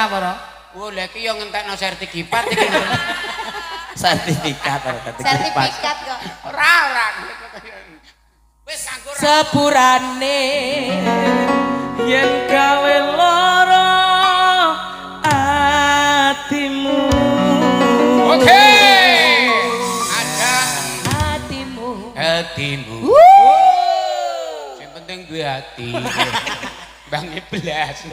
apa ora? Oh, lha iki yo ngentekno sertifikat iki. Sertifikat ora Sertifikat kok. Ora. Wis anggur. Sepurane yen gawe lara atimu. Oke. Ada hatimu. Sing penting duwe ati. Bang Iblas.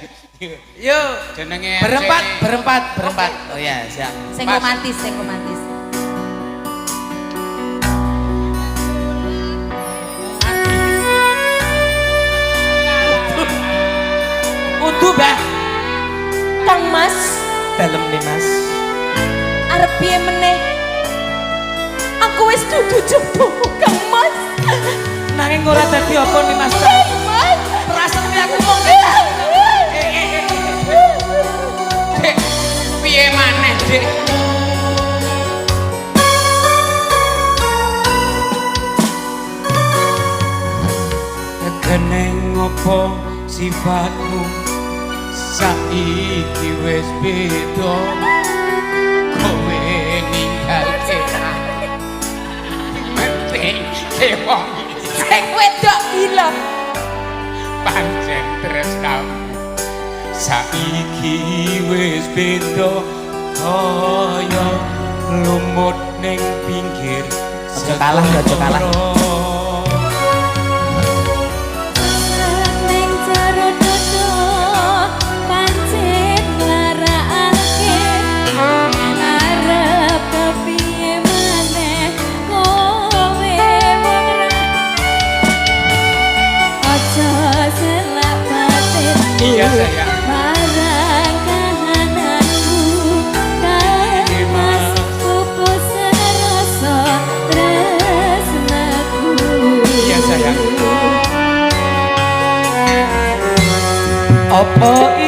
Yo, Jenenge berempat. Oh ya, siap. Sing romantis. Udu, Mbah. Kang Mas, Dalem nih, Mas. arep piye meneh? Aku wis dudu jodohmu, Kang Mas. Nanging ora dadi apa nih, Mas. Mas, Rasane aku mau Dek, piye maneh, Dek? Keneng ngopo sifatmu saiki wis beda kowe ninggalke penting wong sing wedok gila. pancen tresnamu saiki wis beda kaya lumut ning pinggir Aja kalah, aja kalah. Ning jero dodo pancen nglarakake arep kepiye maneh kowe wong ra aja selak batin. Iya sayang. Marang kahananmu Kang Mas pupus rasa tresnaku. Iya sayang. apa